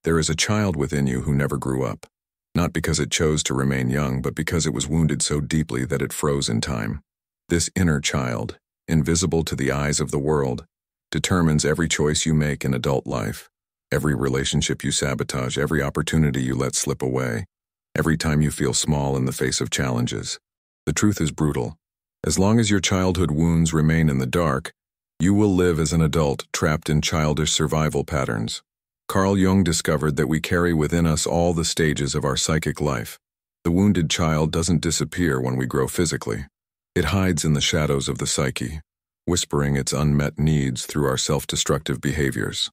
There is a child within you who never grew up, not because it chose to remain young, but because it was wounded so deeply that it froze in time. This inner child, invisible to the eyes of the world, determines every choice you make in adult life, every relationship you sabotage, every opportunity you let slip away, every time you feel small in the face of challenges. The truth is brutal. As long as your childhood wounds remain in the dark, you will live as an adult trapped in childish survival patterns. Carl Jung discovered that we carry within us all the stages of our psychic life. The wounded child doesn't disappear when we grow physically. It hides in the shadows of the psyche, whispering its unmet needs through our self-destructive behaviors.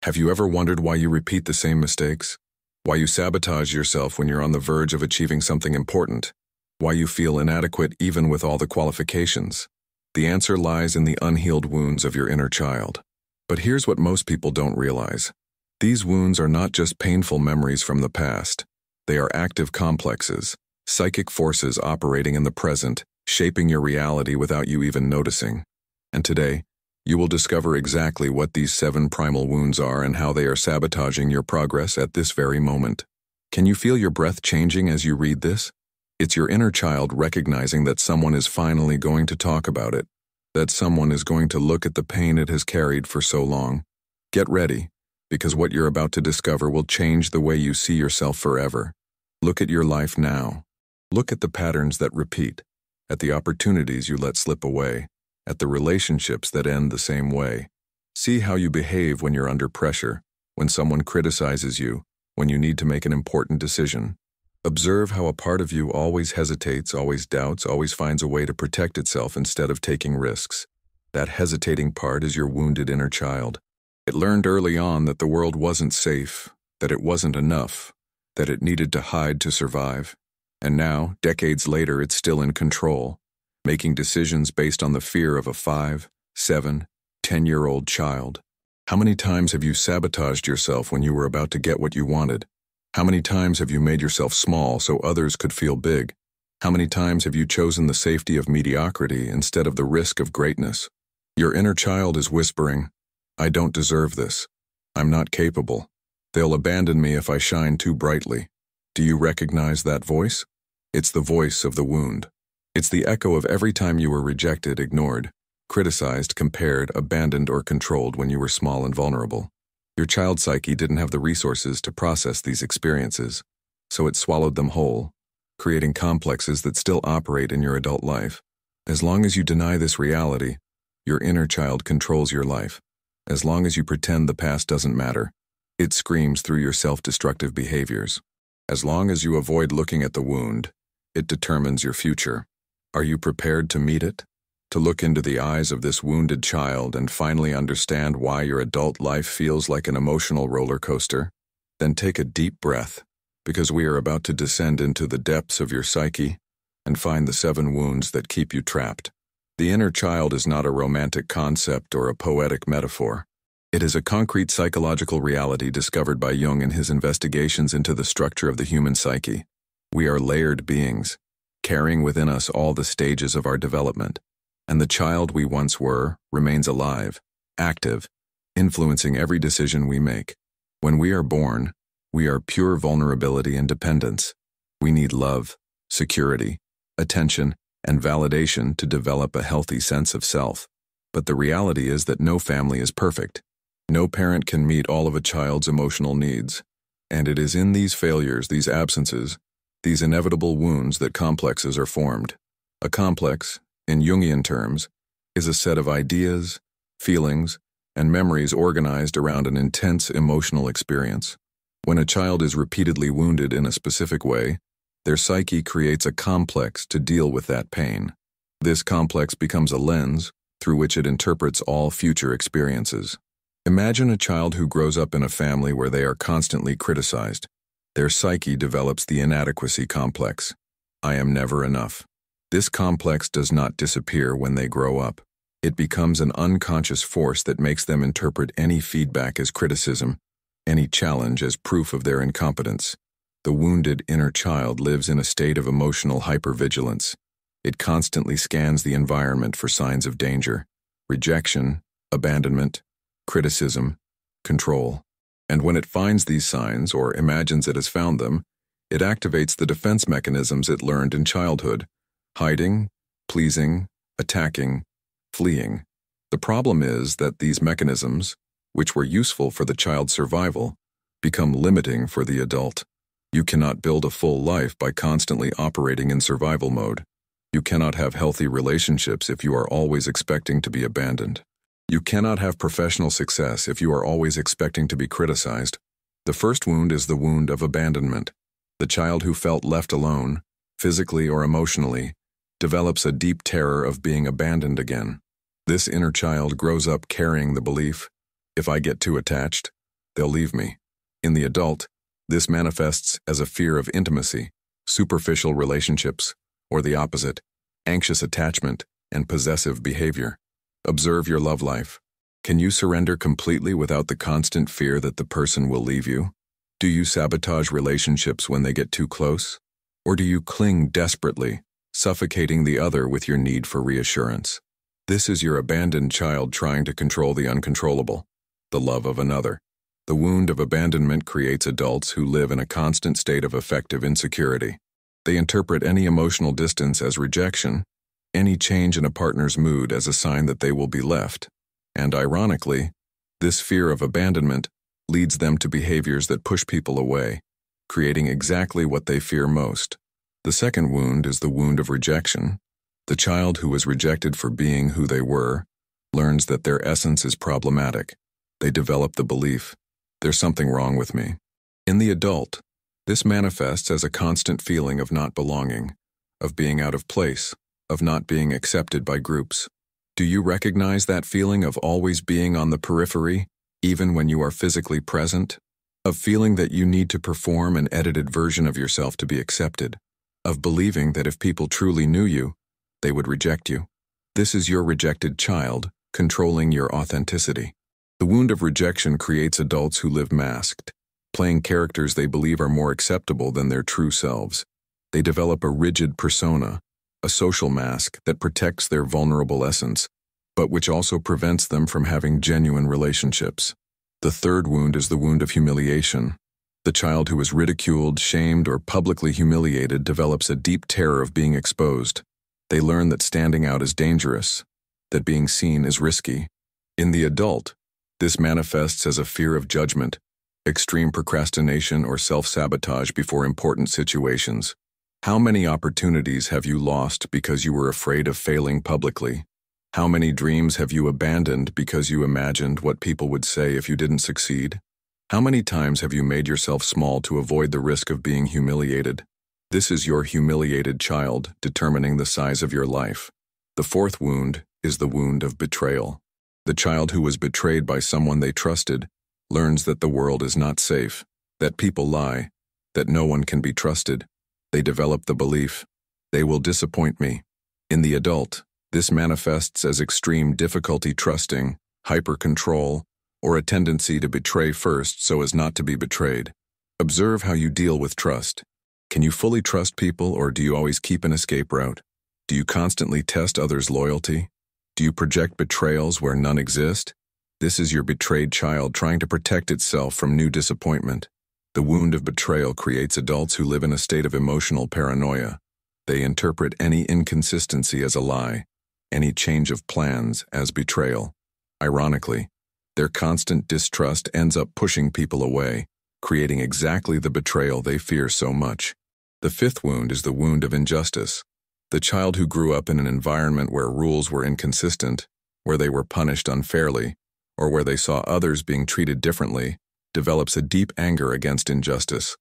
Have you ever wondered why you repeat the same mistakes? Why you sabotage yourself when you're on the verge of achieving something important? Why you feel inadequate even with all the qualifications? The answer lies in the unhealed wounds of your inner child. But here's what most people don't realize. These wounds are not just painful memories from the past. They are active complexes, psychic forces operating in the present, shaping your reality without you even noticing. And today, you will discover exactly what these 7 primal wounds are and how they are sabotaging your progress at this very moment. Can you feel your breath changing as you read this? It's your inner child recognizing that someone is finally going to talk about it, that someone is going to look at the pain it has carried for so long. Get ready, because what you're about to discover will change the way you see yourself forever. Look at your life now. Look at the patterns that repeat, at the opportunities you let slip away, at the relationships that end the same way. See how you behave when you're under pressure, when someone criticizes you, when you need to make an important decision. Observe how a part of you always hesitates, always doubts, always finds a way to protect itself instead of taking risks. That hesitating part is your wounded inner child. It learned early on that the world wasn't safe, that it wasn't enough, that it needed to hide to survive. And now, decades later, it's still in control, making decisions based on the fear of a 5, 7, 10-year-old child. How many times have you sabotaged yourself when you were about to get what you wanted? How many times have you made yourself small so others could feel big? How many times have you chosen the safety of mediocrity instead of the risk of greatness? Your inner child is whispering, "I don't deserve this. I'm not capable. They'll abandon me if I shine too brightly." Do you recognize that voice? It's the voice of the wound. It's the echo of every time you were rejected, ignored, criticized, compared, abandoned, or controlled when you were small and vulnerable. Your child psyche didn't have the resources to process these experiences, so it swallowed them whole, creating complexes that still operate in your adult life. As long as you deny this reality, your inner child controls your life. As long as you pretend the past doesn't matter, it screams through your self-destructive behaviors. As long as you avoid looking at the wound, it determines your future. Are you prepared to meet it? To look into the eyes of this wounded child and finally understand why your adult life feels like an emotional roller coaster? Then take a deep breath, because we are about to descend into the depths of your psyche and find the 7 wounds that keep you trapped. The inner child is not a romantic concept or a poetic metaphor. It is a concrete psychological reality discovered by Jung in his investigations into the structure of the human psyche. We are layered beings, carrying within us all the stages of our development. And the child we once were remains alive, active, influencing every decision we make. When we are born, we are pure vulnerability and dependence. We need love, security, attention, and validation to develop a healthy sense of self. But the reality is that no family is perfect. No parent can meet all of a child's emotional needs. And it is in these failures, these absences, these inevitable wounds that complexes are formed. A complex, in Jungian terms, is a set of ideas, feelings, and memories organized around an intense emotional experience. When a child is repeatedly wounded in a specific way, their psyche creates a complex to deal with that pain. This complex becomes a lens through which it interprets all future experiences. Imagine a child who grows up in a family where they are constantly criticized. Their psyche develops the inadequacy complex. I am never enough. This complex does not disappear when they grow up. It becomes an unconscious force that makes them interpret any feedback as criticism, any challenge as proof of their incompetence. The wounded inner child lives in a state of emotional hypervigilance. It constantly scans the environment for signs of danger, rejection, abandonment, criticism, control. And when it finds these signs or imagines it has found them, it activates the defense mechanisms it learned in childhood: hiding, pleasing, attacking, fleeing. The problem is that these mechanisms, which were useful for the child's survival, become limiting for the adult. You cannot build a full life by constantly operating in survival mode. You cannot have healthy relationships if you are always expecting to be abandoned. You cannot have professional success if you are always expecting to be criticized. The first wound is the wound of abandonment. The child who felt left alone, physically or emotionally, develops a deep terror of being abandoned again. This inner child grows up carrying the belief, if I get too attached, they'll leave me. In the adult, this manifests as a fear of intimacy, superficial relationships, or the opposite, anxious attachment and possessive behavior. Observe your love life. Can you surrender completely without the constant fear that the person will leave you? Do you sabotage relationships when they get too close? Or do you cling desperately, suffocating the other with your need for reassurance? This is your abandoned child trying to control the uncontrollable, the love of another. The wound of abandonment creates adults who live in a constant state of affective insecurity. They interpret any emotional distance as rejection, any change in a partner's mood as a sign that they will be left. And ironically, this fear of abandonment leads them to behaviors that push people away, creating exactly what they fear most. The second wound is the wound of rejection. The child who was rejected for being who they were learns that their essence is problematic. They develop the belief, there's something wrong with me. In the adult, this manifests as a constant feeling of not belonging, of being out of place, of not being accepted by groups. Do you recognize that feeling of always being on the periphery, even when you are physically present? Of feeling that you need to perform an edited version of yourself to be accepted? Of believing that if people truly knew you, they would reject you? This is your rejected child, controlling your authenticity. The wound of rejection creates adults who live masked, playing characters they believe are more acceptable than their true selves. They develop a rigid persona, a social mask that protects their vulnerable essence, but which also prevents them from having genuine relationships. The third wound is the wound of humiliation. The child who is ridiculed, shamed, or publicly humiliated develops a deep terror of being exposed. They learn that standing out is dangerous, that being seen is risky. In the adult, this manifests as a fear of judgment, extreme procrastination, or self-sabotage before important situations. How many opportunities have you lost because you were afraid of failing publicly? How many dreams have you abandoned because you imagined what people would say if you didn't succeed? How many times have you made yourself small to avoid the risk of being humiliated? This is your humiliated child determining the size of your life. The fourth wound is the wound of betrayal. The child who was betrayed by someone they trusted learns that the world is not safe, that people lie, that no one can be trusted. They develop the belief, they will disappoint me. In the adult, this manifests as extreme difficulty trusting, hyper-control, or a tendency to betray first so as not to be betrayed. Observe how you deal with trust. Can you fully trust people, or do you always keep an escape route? Do you constantly test others' loyalty? Do you project betrayals where none exist? This is your betrayed child trying to protect itself from new disappointment. The wound of betrayal creates adults who live in a state of emotional paranoia. They interpret any inconsistency as a lie, any change of plans as betrayal. Ironically, their constant distrust ends up pushing people away, creating exactly the betrayal they fear so much. The fifth wound is the wound of injustice. The child who grew up in an environment where rules were inconsistent, where they were punished unfairly, or where they saw others being treated differently, develops a deep anger against injustice.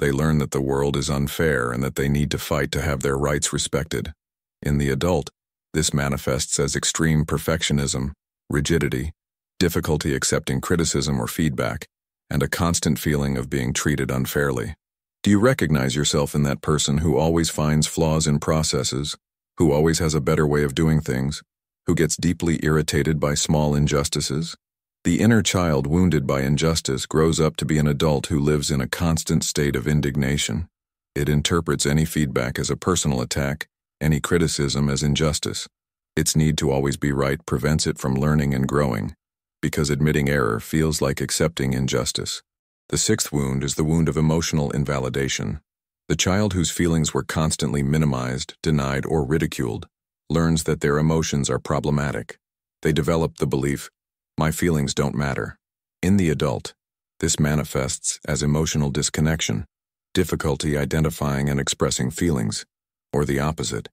They learn that the world is unfair and that they need to fight to have their rights respected. In the adult, this manifests as extreme perfectionism, rigidity, difficulty accepting criticism or feedback, and a constant feeling of being treated unfairly. Do you recognize yourself in that person who always finds flaws in processes, who always has a better way of doing things, who gets deeply irritated by small injustices? The inner child wounded by injustice grows up to be an adult who lives in a constant state of indignation. It interprets any feedback as a personal attack, any criticism as injustice. Its need to always be right prevents it from learning and growing, because admitting error feels like accepting injustice. The sixth wound is the wound of emotional invalidation. The child whose feelings were constantly minimized, denied, or ridiculed learns that their emotions are problematic. They develop the belief, "My feelings don't matter." In the adult, this manifests as emotional disconnection, difficulty identifying and expressing feelings, or the opposite,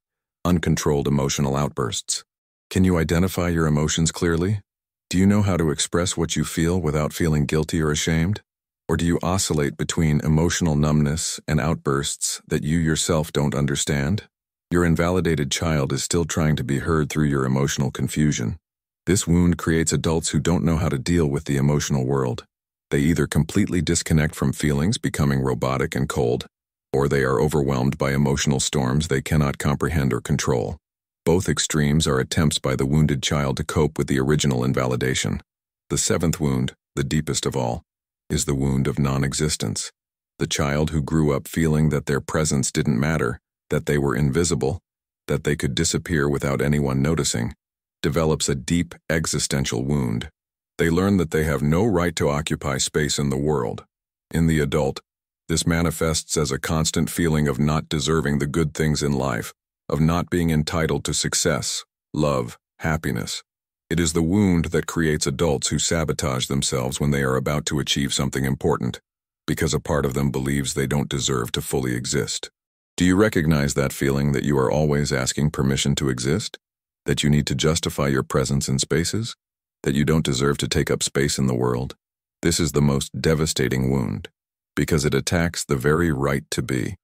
uncontrolled emotional outbursts. Can you identify your emotions clearly? Do you know how to express what you feel without feeling guilty or ashamed? Or do you oscillate between emotional numbness and outbursts that you yourself don't understand? Your invalidated child is still trying to be heard through your emotional confusion. This wound creates adults who don't know how to deal with the emotional world. They either completely disconnect from feelings, becoming robotic and cold, or they are overwhelmed by emotional storms they cannot comprehend or control. Both extremes are attempts by the wounded child to cope with the original invalidation. The seventh wound, the deepest of all, is the wound of non-existence. The child who grew up feeling that their presence didn't matter, that they were invisible, that they could disappear without anyone noticing, develops a deep existential wound. They learn that they have no right to occupy space in the world. In the adult, this manifests as a constant feeling of not deserving the good things in life, of not being entitled to success, love, happiness. It is the wound that creates adults who sabotage themselves when they are about to achieve something important, because a part of them believes they don't deserve to fully exist. Do you recognize that feeling that you are always asking permission to exist? That you need to justify your presence in spaces? That you don't deserve to take up space in the world? This is the most devastating wound, because it attacks the very right to be.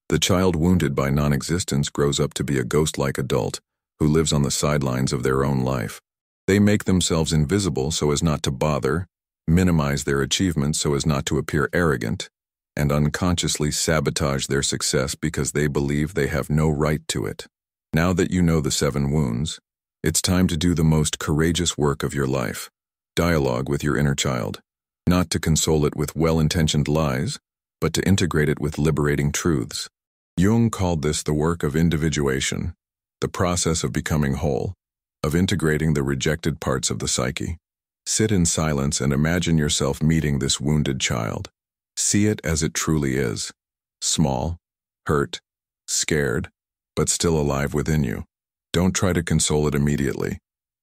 The child wounded by non-existence grows up to be a ghost-like adult who lives on the sidelines of their own life. They make themselves invisible so as not to bother, minimize their achievements so as not to appear arrogant, and unconsciously sabotage their success because they believe they have no right to it. Now that you know the 7 wounds, it's time to do the most courageous work of your life. Dialogue with your inner child, not to console it with well-intentioned lies, but to integrate it with liberating truths. Jung called this the work of individuation, the process of becoming whole, of integrating the rejected parts of the psyche. Sit in silence and imagine yourself meeting this wounded child. See it as it truly is, small, hurt, scared, but still alive within you. Don't try to console it immediately.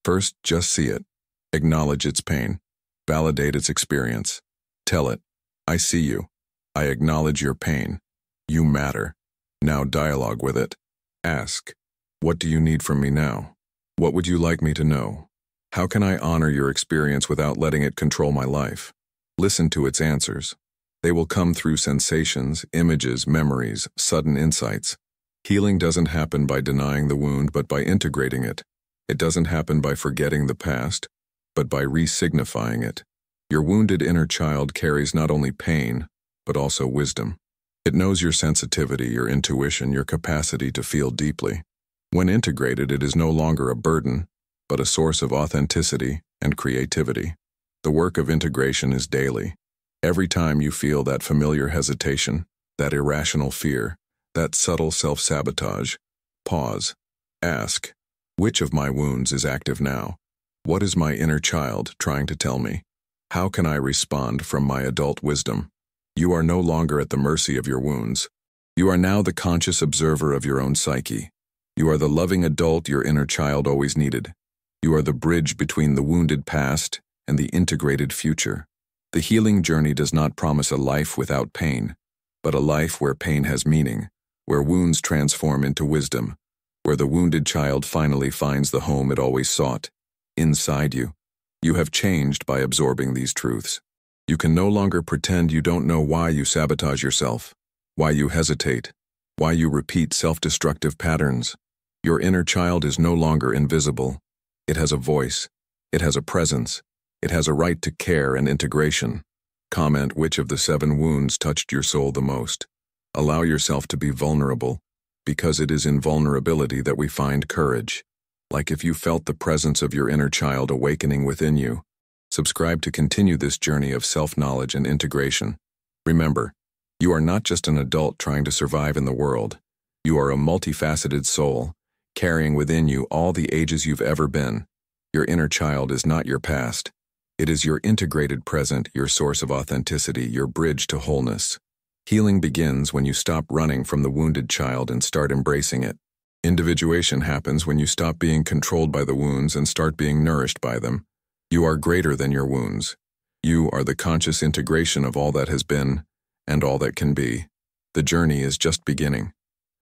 First, just see it. Acknowledge its pain. Validate its experience. Tell it, "I see you. I acknowledge your pain. You matter." Now dialogue with it. Ask, "What do you need from me now? What would you like me to know? How can I honor your experience without letting it control my life?" Listen to its answers. They will come through sensations, images, memories, sudden insights. Healing doesn't happen by denying the wound, but by integrating it. It doesn't happen by forgetting the past, but by re-signifying it. Your wounded inner child carries not only pain, but also wisdom. It knows your sensitivity, your intuition, your capacity to feel deeply. When integrated, it is no longer a burden, but a source of authenticity and creativity. The work of integration is daily. Every time you feel that familiar hesitation, that irrational fear, that subtle self-sabotage, pause. Ask, which of my wounds is active now? What is my inner child trying to tell me? How can I respond from my adult wisdom? You are no longer at the mercy of your wounds. You are now the conscious observer of your own psyche. You are the loving adult your inner child always needed. You are the bridge between the wounded past and the integrated future. The healing journey does not promise a life without pain, but a life where pain has meaning, where wounds transform into wisdom, where the wounded child finally finds the home it always sought, inside you. You have changed by absorbing these truths. You can no longer pretend you don't know why you sabotage yourself, why you hesitate, why you repeat self-destructive patterns. Your inner child is no longer invisible. It has a voice. It has a presence. It has a right to care and integration. Comment which of the 7 wounds touched your soul the most. Allow yourself to be vulnerable, because it is in vulnerability that we find courage. Like if you felt the presence of your inner child awakening within you. Subscribe to continue this journey of self-knowledge and integration. Remember, you are not just an adult trying to survive in the world. You are a multifaceted soul, carrying within you all the ages you've ever been. Your inner child is not your past. It is your integrated present, your source of authenticity, your bridge to wholeness. Healing begins when you stop running from the wounded child and start embracing it. Individuation happens when you stop being controlled by the wounds and start being nourished by them. You are greater than your wounds. You are the conscious integration of all that has been and all that can be. The journey is just beginning.